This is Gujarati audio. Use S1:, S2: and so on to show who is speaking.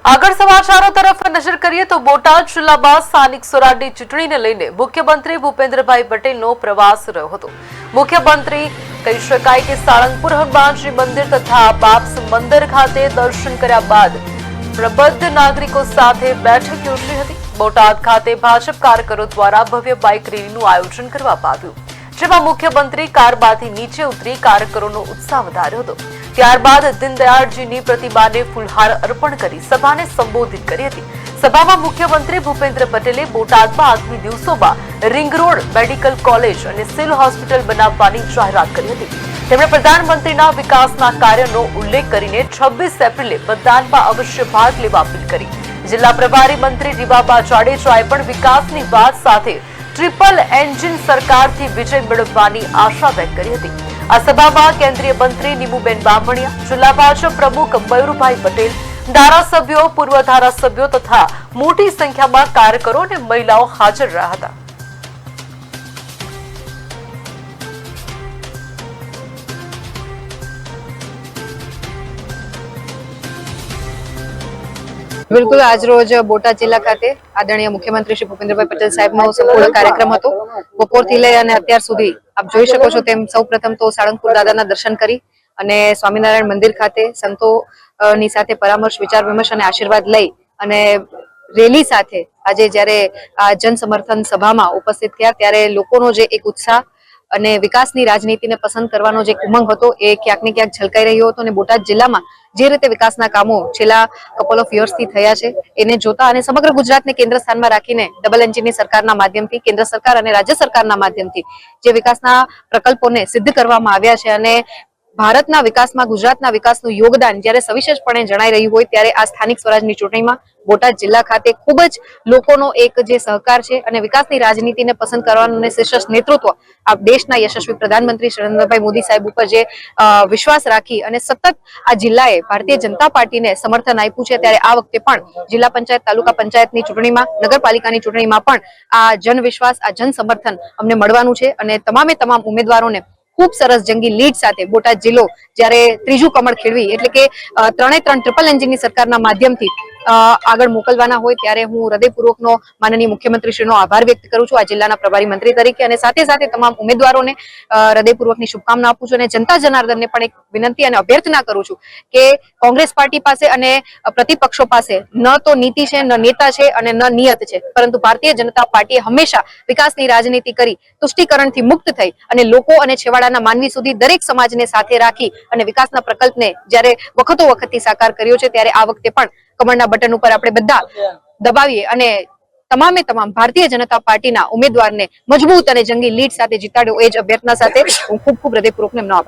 S1: આગળ સમાચારો તરફ નજર કરીએ તો બોટાદ જિલ્લામાં સ્થાનિક સ્વરાજની ચૂંટણીને લઈને મુખ્યમંત્રી ભૂપેન્દ્રભાઈ પટેલનો પ્રવાસ રહ્યો હતો। મુખ્યમંત્રી કહી શકાય કે સાળંગપુર હનુમાનજી મંદિર તથા બાપ્સ મંદિર ખાતે દર્શન કર્યા બાદ પ્રબુદ્ધ નાગરિકો સાથે બેઠક યોજી હતી। બોટાદ ખાતે ભાજપ કાર્યકરો દ્વારા ભવ્ય બાઇક રેલીનું આયોજન કરવામાં આવ્યું, જેમાં મુખ્યમંત્રી કારમાંથી નીચે ઉતરી કાર્યકરોનો ઉત્સાહ વધાર્યો હતો। ત્યારબાદ દીનદયાળજીની પ્રતિમાને ફૂલહાર અર્પણ કરી સભાને સંબોધિત કરી હતી। સભામાં મુખ્યમંત્રી ભૂપેન્દ્ર પટેલે બોટાદમાં આગામી દિવસોમાં રિંગ રોડ, મેડિકલ કોલેજ અને સિવિલ હોસ્પિટલ બનાવવાની જાહેરાત કરી હતી। તેમણે પ્રધાનમંત્રીના વિકાસના કાર્યનો ઉલ્લેખ કરીને 26 એપ્રિલે મતદાનમાં અવશ્ય ભાગ લેવા અપીલ કરી। જિલ્લા પ્રભારી મંત્રી રીવાબા જાડેજાએ પણ વિકાસની વાત સાથે ટ્રિપલ એન્જિન સરકારથી વિજય મેળવવાની આશા વ્યક્ત કરી હતી। આ સભામાં કેન્દ્રીય મંત્રી નીમુબેન બામણિયા, જિલ્લા ભાજપ પ્રમુખ મયુરભાઈ પટેલ, ધારાસભ્યો, પૂર્વ ધારાસભ્યો તથા મોટી સંખ્યામાં કાર્યકરો અને મહિલાઓ હાજર રહ્યા હતા।
S2: બિલકુલ આજ રોજ બોટાદ જિલ્લા ખાતે આદરણીય મુખ્યમંત્રી શ્રી ભૂપેન્દ્રભાઈ પટેલ સાહેબનો સંપૂર્ણ કાર્યક્રમ હતો। બપોરથી લઈ અને અત્યાર સુધી આપ જોઈ શકો છો તેમ સૌપ્રથમ તો સાળંગપુર દાદાના દર્શન કરી અને સ્વામિનારાયણ મંદિર ખાતે સંતોની સાથે પરામર્શ, વિચાર વિમર્શ અને આશીર્વાદ લઈ અને રેલી સાથે આજે જ્યારે આ જન સમર્થન સભામાં ઉપસ્થિત થયા ત્યારે લોકોનો જે એક ઉત્સાહ અને વિકાસની રાજનીતિને પસંદ કરવાનો જે ઉમંગ હતો એ ક્યાંક ને ક્યાંક ઝલકાઈ રહ્યો હતો। અને બોટાદ જિલ્લામાં જે રીતે વિકાસના કામો છેલ્લા કપલ ઓફ યર્સથી થયા છે એને જોતા અને સમગ્ર ગુજરાતને કેન્દ્ર સ્થાનમાં રાખીને ડબલ એન્જિનની સરકારના માધ્યમથી, કેન્દ્ર સરકાર અને રાજ્ય સરકારના માધ્યમથી જે વિકાસના પ્રકલ્પોને સિદ્ધ કરવામાં આવ્યા છે અને ભારતના વિકાસમાં ગુજરાતના વિકાસનું યોગદાન જ્યારે સવિશેષપણે જણાઈ રહ્યું હોય ત્યારે આ સ્થાનિક સ્વરાજની ચૂંટણીમાં બોટાદ જિલ્લા ખાતે ખૂબ જ લોકોનો એક જે સહકાર છે અને વિકાસની રાજનીતિને પસંદ કરવાનું અને શ્રેષ્ઠ નેતૃત્વ આ દેશના યશસ્વી પ્રધાનમંત્રી શ્રી નરેન્દ્રભાઈ મોદી સાહેબ ઉપર જે વિશ્વાસ રાખી અને સતત આ જિલ્લાએ ભારતીય જનતા પાર્ટીને સમર્થન આપ્યું છે ત્યારે આ વખતે પણ જિલ્લા પંચાયત, તાલુકા પંચાયતની ચૂંટણીમાં, નગરપાલિકાની ચૂંટણીમાં પણ આ જન વિશ્વાસ, આ જન સમર્થન અમને મળવાનું છે અને તમામે તમામ ઉમેદવારોને ખૂબ સરસ જંગી લીડ સાથે બોટાદ જિલ્લો જ્યારે ત્રીજું કમળ ખેડવી એટલે કે ત્રણે ત્રણ ટ્રિપલ એન્જિનની સરકારના માધ્યમથી આગળ મોકલવાના હોય ત્યારે હું હૃદયપૂર્વકનો માનનીય મુખ્યમંત્રીશ્રીનો આભાર વ્યક્ત કરું છું આ જિલ્લાના પ્રભારી મંત્રી તરીકે અને સાથે સાથે તમામ ઉમેદવારોને હૃદયપૂર્વકની શુભકામના આપું છું અને જનતા જનાર્દનને પણ એક વિનંતી અને અભ્યર્થના કરું છું કે કોંગ્રેસ પાર્ટી પાસે અને પ્રતિપક્ષો પાસે ન તો નીતિ છે, ન નેતા છે અને ન નિયત છે, પરંતુ ભારતીય જનતા પાર્ટીએ હંમેશા વિકાસની રાજનીતિ કરી તુષ્ટિકરણથી મુક્ત થઈ અને લોકો અને છેવાડાના માનવી સુધી દરેક સમાજને સાથે રાખી અને વિકાસના પ્રકલ્પને જ્યારે વખતો વખતથી સાકાર કર્યો છે ત્યારે આ વખતે પણ કમળના બટન ઉપર આપણે બધા દબાવીએ અને તમામે તમામ ભારતીય જનતા પાર્ટીના ઉમેદવારને મજબૂત અને જંગી લીડ સાથે જીતાડ્યો એ જ અભ્યર્થના સાથે હું ખૂબ ખૂબ હૃદયપૂર્વક એમનો આભાર